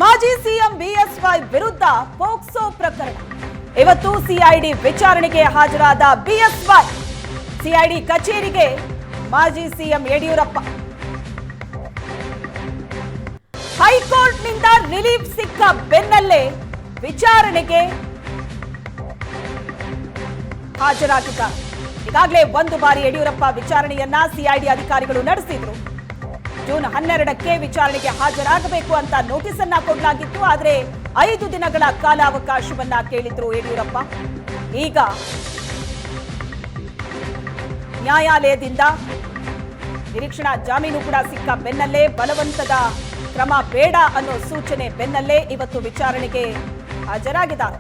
ಮಾಜಿ CM BSY ವಿರುದ್ಧ POCSO ಪ್ರಕರಣ. ಇವತ್ತು ಸಿಐಡಿ ವಿಚಾರಣೆಗೆ ಹಾಜರಾದ ಬಿಎಸ್ವೈ. ಸಿಐಡಿ ಕಚೇರಿಗೆ ಮಾಜಿ ಸಿಎಂ ಯಡಿಯೂರಪ್ಪ. ಹೈಕೋರ್ಟ್ನಿಂದ ರಿಲೀಫ್ ಸಿಕ್ಕ ಬೆನ್ನಲ್ಲೇ ವಿಚಾರಣೆಗೆ ಹಾಜರಾಗಿದ್ದಾರೆ. ಈಗಾಗಲೇ ಒಂದು ಬಾರಿ ಯಡಿಯೂರಪ್ಪ ವಿಚಾರಣೆಯನ್ನ ಸಿಐಡಿ ಅಧಿಕಾರಿಗಳು ನಡೆಸಿದ್ರು. ಜೂನ್ 12ಕ್ಕೆ ವಿಚಾರಣೆಗೆ ಹಾಜರಾಗಬೇಕು ಅಂತ ನೋಟಿಸ್ ಅನ್ನ ಕೊಡಲಾಗಿತ್ತು. ಆದರೆ 5 ದಿನಗಳ ಕಾಲಾವಕಾಶವನ್ನ ಕೇಳಿದ್ರು ಯಡಿಯೂರಪ್ಪ. ಈಗ ನ್ಯಾಯಾಲಯದಿಂದ ನಿರೀಕ್ಷಣಾ ಜಾಮೀನು ಕೂಡ ಸಿಕ್ಕ ಬೆನ್ನಲ್ಲೇ, ಬಲವಂತದ ಕ್ರಮ ಬೇಡ ಅನ್ನೋ ಸೂಚನೆ ಬೆನ್ನಲ್ಲೇ ಇವತ್ತು ವಿಚಾರಣೆಗೆ ಹಾಜರಾಗಿದ್ದಾರೆ.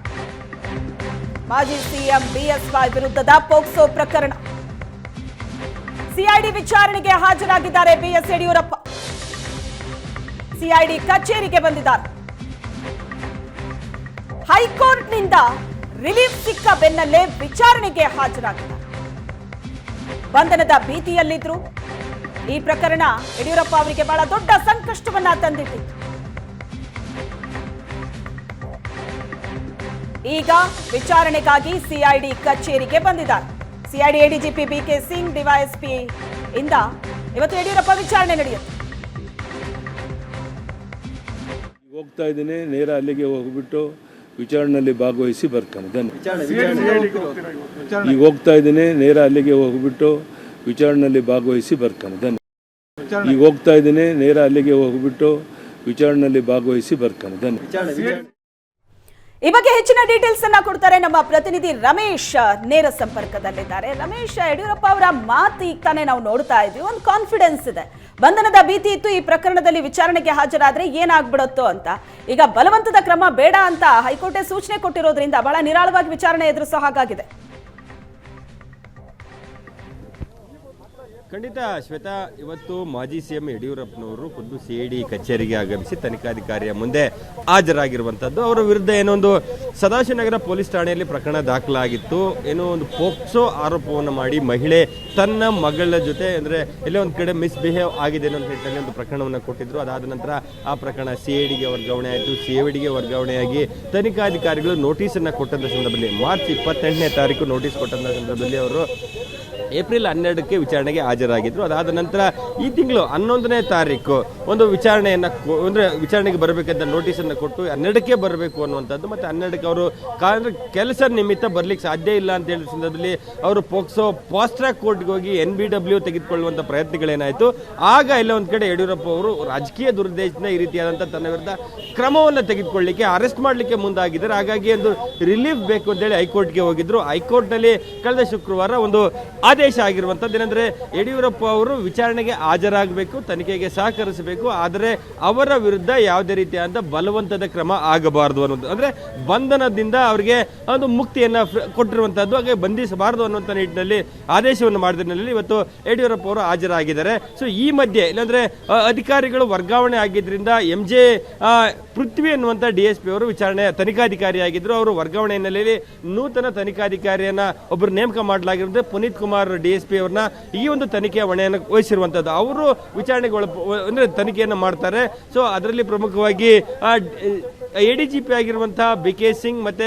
ಮಾಜಿ ಸಿಎಂ ಬಿಎಸ್ವೈ ವಿರುದ್ಧದ ಪೋಕ್ಸೋ ಪ್ರಕರಣ. ಸಿಐಡಿ ವಿಚಾರಣೆಗೆ ಹಾಜರಾಗಿದ್ದಾರೆ ಬಿಎಸ್ ಯಡಿಯೂರಪ್ಪ. ಸಿಐಡಿ ಕಚೇರಿಗೆ ಬಂದಿದ್ದಾರೆ. ಹೈಕೋರ್ಟ್ನಿಂದ ರಿಲೀಫ್ ಸಿಕ್ಕ ಬೆನ್ನಲ್ಲೇ ವಿಚಾರಣೆಗೆ ಹಾಜರಾಗಿದ್ದಾರೆ. ಬಂಧನದ ಭೀತಿಯಲ್ಲಿದ್ರು. ಈ ಪ್ರಕರಣ ಯಡಿಯೂರಪ್ಪ ಅವರಿಗೆ ಬಹಳ ದೊಡ್ಡ ಸಂಕಷ್ಟವನ್ನ ತಂದಿಟ್ಟಿತ್ತು. ಈಗ ವಿಚಾರಣೆಗಾಗಿ ಸಿಐಡಿ ಕಚೇರಿಗೆ ಬಂದಿದ್ದಾರೆ. CID ADGP BK Singh, DYSP ಇಂದ ಇವತ್ತು ಯಡಿಯೂರಪ್ಪ ವಿಚಾರಣೆ ನಡೆಯುತ್ತೆ. ಹೋಗ್ತಾ ಇದ್ದೀನಿ, ನೇರ ಅಲ್ಲಿಗೆ ಹೋಗ್ಬಿಟ್ಟು ವಿಚಾರಣೆಯಲ್ಲಿ ಭಾಗವಹಿಸಿ ಬರ್ತಾನೆ. ಈಗ ಹೋಗ್ತಾ ಇದ್ದೀನಿ, ನೇರ ಅಲ್ಲಿಗೆ ಹೋಗ್ಬಿಟ್ಟು ವಿಚಾರಣೆಯಲ್ಲಿ ಭಾಗವಹಿಸಿ ಬರ್ತಾನೆ. ಈಗ ಹೋಗ್ತಾ ಇದ್ದೀನಿ, ನೇರ ಅಲ್ಲಿಗೆ ಹೋಗ್ಬಿಟ್ಟು ವಿಚಾರಣೆಯಲ್ಲಿ ಭಾಗವಹಿಸಿ ಬರ್ತಾನೆ. ಈ ಬಗ್ಗೆ ಹೆಚ್ಚಿನ ಡೀಟೇಲ್ಸ್ ಅನ್ನ ಕೊಡ್ತಾರೆ ನಮ್ಮ ಪ್ರತಿನಿಧಿ ರಮೇಶ್. ನೇರ ಸಂಪರ್ಕದಲ್ಲಿದ್ದಾರೆ. ರಮೇಶ್, ಯಡಿಯೂರಪ್ಪ ಅವರ ಮಾತು ಈಗ ತಾನೇ ನಾವು ನೋಡ್ತಾ ಇದ್ವಿ. ಒಂದು ಕಾನ್ಫಿಡೆನ್ಸ್ ಇದೆ, ಬಂಧನದ ಭೀತಿ ಇತ್ತು, ಈ ಪ್ರಕರಣದಲ್ಲಿ ವಿಚಾರಣೆಗೆ ಹಾಜರಾದ್ರೆ ಏನಾಗ್ಬಿಡುತ್ತೋ ಅಂತ. ಈಗ ಬಲವಂತದ ಕ್ರಮ ಬೇಡ ಅಂತ ಹೈಕೋರ್ಟ್ ಸೂಚನೆ ಕೊಟ್ಟಿರೋದ್ರಿಂದ ಬಹಳ ನಿರಾಳವಾಗಿ ವಿಚಾರಣೆ ಎದುರಿಸೋ ಹಾಗಾಗಿದೆ. ಖಂಡಿತ ಶ್ವೇತಾ, ಇವತ್ತು ಮಾಜಿ ಸಿಎಂ ಯಡಿಯೂರಪ್ಪನವರು ಖುದ್ದು ಸಿಐಡಿ ಕಚೇರಿಗೆ ಆಗಮಿಸಿ ತನಿಖಾಧಿಕಾರಿಯ ಮುಂದೆ ಹಾಜರಾಗಿರುವಂತದ್ದು. ಅವರ ವಿರುದ್ಧ ಏನೋ ಒಂದು ಸದಾಶಿವನಗರ ಪೊಲೀಸ್ ಠಾಣೆಯಲ್ಲಿ ಪ್ರಕರಣ ದಾಖಲಾಗಿತ್ತು. ಏನೋ ಒಂದು ಪೋಕ್ಸೋ ಆರೋಪವನ್ನು ಮಾಡಿ ಮಹಿಳೆ ತನ್ನ ಮಗಳ ಜೊತೆ ಅಂದ್ರೆ ಎಲ್ಲೇ ಒಂದು ಕಡೆ ಮಿಸ್ಬಿಹೇವ್ ಆಗಿದೆ ಅನ್ನೋ ನಿಟ್ಟಿನಲ್ಲಿ ಒಂದು ಪ್ರಕರಣವನ್ನು ಕೊಟ್ಟಿದ್ರು. ಅದಾದ ನಂತರ ಆ ಪ್ರಕರಣ ಸಿಐಡಿಗೆ ವರ್ಗಾವಣೆ ಆಯಿತು. ಸಿಐಡಿಗೆ ವರ್ಗಾವಣೆಯಾಗಿ ತನಿಖಾಧಿಕಾರಿಗಳು ನೋಟಿಸ್ ಅನ್ನ ಕೊಟ್ಟಂತ ಸಂದರ್ಭದಲ್ಲಿ ಮಾರ್ಚ್ 28ನೇ ತಾರೀಕು ನೋಟಿಸ್ ಕೊಟ್ಟಂತ ಸಂದರ್ಭದಲ್ಲಿ ಅವರು ಏಪ್ರಿಲ್ 12ಕ್ಕೆ ವಿಚಾರಣೆಗೆ ಹಾಜರಾಗಿದ್ರು. ಅದಾದ ನಂತರ ಈ ತಿಂಗಳು 11ನೇ ತಾರೀಕು ಒಂದು ವಿಚಾರಣೆಯನ್ನ ಅಂದ್ರೆ ವಿಚಾರಣೆಗೆ ಬರಬೇಕಂತ ನೋಟಿಸ್ ಅನ್ನು ಕೊಟ್ಟು 12ಕ್ಕೆ ಬರಬೇಕು ಅನ್ನುವಂಥದ್ದು. ಮತ್ತೆ 12ಕ್ಕೆ ಅವರು ಕೆಲಸ ನಿಮಿತ್ತ ಬರ್ಲಿಕ್ಕೆ ಸಾಧ್ಯ ಇಲ್ಲ ಅಂತ ಹೇಳಿದ ಸಂದರ್ಭದಲ್ಲಿ ಅವರು ಪೋಕ್ಸೋ ಫಾಸ್ಟ್ ಟ್ರ್ಯಾಕ್ ಕೋರ್ಟ್ಗೆ ಹೋಗಿ NBW ತೆಗೆದುಕೊಳ್ಳುವಂತ ಪ್ರಯತ್ನಗಳೇನಾಯಿತು. ಆಗ ಎಲ್ಲ ಒಂದ್ ಕಡೆ ಯಡಿಯೂರಪ್ಪ ಅವರು ರಾಜಕೀಯ ದುರುದ್ದೇಶದಿಂದ ಈ ರೀತಿಯಾದಂತಹ ತನ್ನ ವಿರುದ್ಧ ಕ್ರಮವನ್ನು ತೆಗೆದುಕೊಳ್ಳಲಿಕ್ಕೆ ಅರೆಸ್ಟ್ ಮಾಡಲಿಕ್ಕೆ ಮುಂದಾಗಿದ್ದಾರೆ. ಹಾಗಾಗಿ ಒಂದು ರಿಲೀಫ್ ಬೇಕು ಅಂತ ಹೇಳಿ ಹೈಕೋರ್ಟ್ಗೆ ಹೋಗಿದ್ರು. ಹೈಕೋರ್ಟ್ ನಲ್ಲಿ ಕಳೆದ ಶುಕ್ರವಾರ ಒಂದು ಆದೇಶ ಆಗಿರುವಂತದ್ದು ಏನಂದ್ರೆ ಯಡಿಯೂರಪ್ಪ ಅವರು ವಿಚಾರಣೆಗೆ ಹಾಜರಾಗಬೇಕು, ತನಿಖೆಗೆ ಸಹಕರಿಸಬೇಕು, ಆದರೆ ಅವರ ವಿರುದ್ಧ ಯಾವುದೇ ರೀತಿಯಾದ ಬಲವಂತದ ಕ್ರಮ ಆಗಬಾರದು ಅನ್ನೋದು, ಅಂದ್ರೆ ಬಂಧನದಿಂದ ಅವರಿಗೆ ಒಂದು ಮುಕ್ತಿಯನ್ನ ಕೊಟ್ಟಿರುವಂತದ್ದು, ಹಾಗೆ ಬಂಧಿಸಬಾರದು ಅನ್ನುವಂತ ನಿಟ್ಟಿನಲ್ಲಿ ಆದೇಶವನ್ನು ಮಾಡಿದ ನಿಟ್ಟಿನಲ್ಲಿ ಇವತ್ತು ಯಡಿಯೂರಪ್ಪ ಅವರು ಹಾಜರಾಗಿದ್ದಾರೆ. ಸೊ ಈ ಮಧ್ಯೆ ಇಲ್ಲಾಂದ್ರೆ ಅಧಿಕಾರಿಗಳು ವರ್ಗಾವಣೆ ಆಗಿದ್ರಿಂದ MJ ಪೃಥ್ವಿ ಅನ್ನುವಂತ DSP ಅವರು ವಿಚಾರಣೆ ತನಿಖಾಧಿಕಾರಿಯಾಗಿದ್ರು. ಅವರು ವರ್ಗಾವಣೆ ಹಿನ್ನೆಲೆಯಲ್ಲಿ ನೂತನ ತನಿಖಾಧಿಕಾರಿಯನ್ನ ಒಬ್ಬರು ನೇಮಕ ಮಾಡಲಾಗಿರುತ್ತೆ. ಪುನೀತ್ ಕುಮಾರ್ DSP ಅವ್ರನ್ನ ಈ ಒಂದು ತನಿಖೆಯ ಹೊಣೆಯನ್ನು ವಹಿಸಿರುವಂತದ್ದು. ಅವರು ವಿಚಾರಣೆಗೆ ಅಂದ್ರೆ ತನಿಖೆಯನ್ನು ಮಾಡ್ತಾರೆ. ಸೊ ಅದರಲ್ಲಿ ಪ್ರಮುಖವಾಗಿ ADGP ಆಗಿರುವಂತಹ BK ಸಿಂಗ್ ಮತ್ತೆ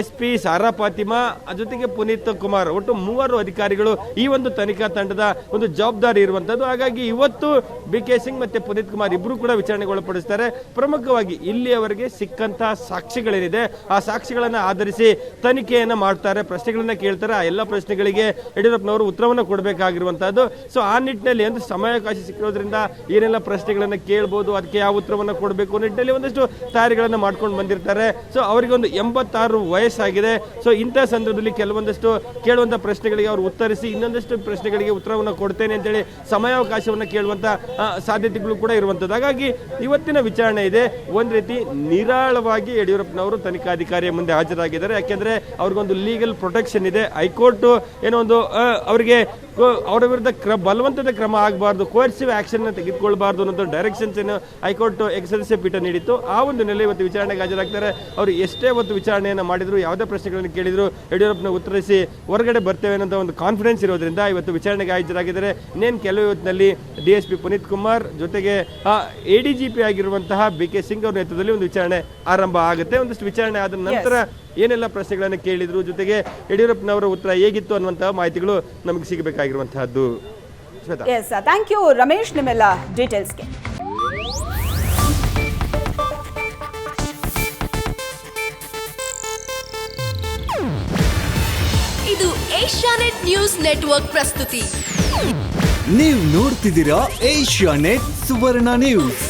SP ಸಾರಾ ಫಾತಿಮಾ ಜೊತೆಗೆ ಪುನೀತ್ ಕುಮಾರ್, ಒಟ್ಟು 3 ಅಧಿಕಾರಿಗಳು ಈ ಒಂದು ತನಿಖಾ ತಂಡದ ಒಂದು ಜವಾಬ್ದಾರಿ ಇರುವಂತದ್ದು. ಹಾಗಾಗಿ ಇವತ್ತು BK ಸಿಂಗ್ ಮತ್ತೆ ಪುನೀತ್ ಕುಮಾರ್ ಇಬ್ರು ಕೂಡ ವಿಚಾರಣೆಗೆ ಒಳಪಡಿಸ್ತಾರೆ. ಪ್ರಮುಖವಾಗಿ ಇಲ್ಲಿಯವರೆಗೆ ಸಿಕ್ಕಂತಹ ಸಾಕ್ಷಿಗಳೇನಿದೆ ಆ ಸಾಕ್ಷಿಗಳನ್ನ ಆಧರಿಸಿ ತನಿಖೆಯನ್ನ ಮಾಡ್ತಾರೆ, ಪ್ರಶ್ನೆಗಳನ್ನ ಕೇಳ್ತಾರೆ. ಆ ಎಲ್ಲ ಪ್ರಶ್ನೆಗಳಿಗೆ ಯಡಿಯೂರಪ್ಪನವರು ಉತ್ತರವನ್ನು ಕೊಡಬೇಕಾಗಿರುವಂತಹದ್ದು. ಸೊ ಆ ನಿಟ್ಟಿನಲ್ಲಿ ಒಂದು ಸಮಯಾವಕಾಶ ಸಿಕ್ಕಿರೋದ್ರಿಂದ ಏನೆಲ್ಲ ಪ್ರಶ್ನೆಗಳನ್ನ ಕೇಳಬಹುದು, ಅದಕ್ಕೆ ಯಾವ ಉತ್ತರವನ್ನು ಕೊಡಬೇಕು ನಿಟ್ಟಿನಲ್ಲಿ ಒಂದಷ್ಟು ತಯಾರಿಗಳನ್ನ ಮಾಡ್ಕೊಂಡು ಬಂದಿರ್ತಾರೆ. ಸೊ ಅವರಿಗೆ ಒಂದು 86 ವಯಸ್ಸಾಗಿದೆ. ಸೊ ಇಂತಹ ಸಂದರ್ಭದಲ್ಲಿ ಕೆಲವೊಂದಷ್ಟು ಕೇಳುವಂತ ಪ್ರಶ್ನೆಗಳಿಗೆ ಅವರು ಉತ್ತರಿಸಿ ಇನ್ನೊಂದಷ್ಟು ಪ್ರಶ್ನೆಗಳಿಗೆ ಉತ್ತರವನ್ನು ಕೊಡ್ತೇನೆ ಅಂತೇಳಿ ಸಮಯಾವಕಾಶವನ್ನು ಕೇಳುವಂತ ಸಾಧ್ಯತೆಗಳು ಕೂಡ ಇರುವಂತದ್ದು. ಹಾಗಾಗಿ ಇವತ್ತಿನ ವಿಚಾರಣೆ ಇದೆ ಒಂದ್ ರೀತಿ ನಿರಾಳವಾಗಿ ಯಡಿಯೂರಪ್ಪನವರು ತನಿಖಾಧಿಕಾರಿಯ ಮುಂದೆ ಹಾಜರಾಗಿದ್ದಾರೆ. ಯಾಕೆಂದ್ರೆ ಅವ್ರಿಗೊಂದು ಲೀಗಲ್ ಪ್ರೊಟೆಕ್ಷನ್ ಇದೆ. ಹೈಕೋರ್ಟ್ ಏನೋ ಒಂದು ಅವರಿಗೆ ಅವರ ವಿರುದ್ಧ ಬಲವಂತದ ಕ್ರಮ ಆಗಬಾರ್ದು, ಕೋರ್ಸಿವ್ ಆಕ್ಷನ್ ತೆಗೆದುಕೊಳ್ಬಾರ್ದು ಅನ್ನೋ ಡೈರೆಕ್ಷನ್ಸ್ ಏನು ಹೈಕೋರ್ಟ್ ಸದಸ್ಯ ಪೀಠ ನೀಡಿತ್ತು. ಆ ಒಂದು ನೆಲೆ ಇವತ್ತು ವಿಚಾರಣೆಗೆ ಹಾಜರಾಗ್ತಾರೆ. ಅವರು ಎಷ್ಟೇ ಹೊತ್ತು ವಿಚಾರಣೆಯನ್ನು ಮಾಡಿದ್ರು, ಯಾವುದೇ ಪ್ರಶ್ನೆಗಳನ್ನು ಕೇಳಿದ್ರು ಯಡಿಯೂರಪ್ಪನ ಉತ್ತರಿಸಿ ಹೊರಗಡೆ ಬರ್ತೇವೆ ಅನ್ನೋ ಒಂದು ಕಾನ್ಫಿಡೆನ್ಸ್ ಇರೋದ್ರಿಂದ ಇವತ್ತು ವಿಚಾರಣೆಗೆ ಹಾಜರಾಗಿದ್ದಾರೆ. ಇನ್ನೇನು ಕೆಲವು ಹೊತ್ತಿನಲ್ಲಿ DSP ಪುನೀತ್ ಕುಮಾರ್ ಜೊತೆಗೆ ADGP ಆಗಿರುವಂತಹ BK ಸಿಂಗ್ ಅವರ ನೇತೃತ್ವದಲ್ಲಿ ಒಂದು ವಿಚಾರಣೆ ಆರಂಭ ಆಗುತ್ತೆ. ಒಂದಷ್ಟು ವಿಚಾರಣೆ ಆದ ನಂತರ ಏನೆಲ್ಲ ಪ್ರಶ್ನೆಗಳನ್ನು ಕೇಳಿದ್ರು, ಜೊತೆಗೆ ಯಡಿಯೂರಪ್ಪನವರ ಉತ್ತರ ಹೇಗಿತ್ತು ಅನ್ನುವಂತಹ ಮಾಹಿತಿಗಳು ನಮಗೆ ಸಿಗಬೇಕಾಗಿರುವಂತಹದ್ದು. ಎಸ್, ಥ್ಯಾಂಕ್ ಯು ರಮೇಶ್ ನಿಮ್ಮೆಲ್ಲ ಡೀಟೇಲ್ಸ್ಗೆ. ಇದು ಏಷ್ಯಾನೆಟ್ ನ್ಯೂಸ್ ನೆಟ್ವರ್ಕ್ ಪ್ರಸ್ತುತಿ. ನೀವು ನೋಡ್ತಿದ್ದೀರಾ ಏಷ್ಯಾನೆಟ್ ಸುವರ್ಣ ನ್ಯೂಸ್.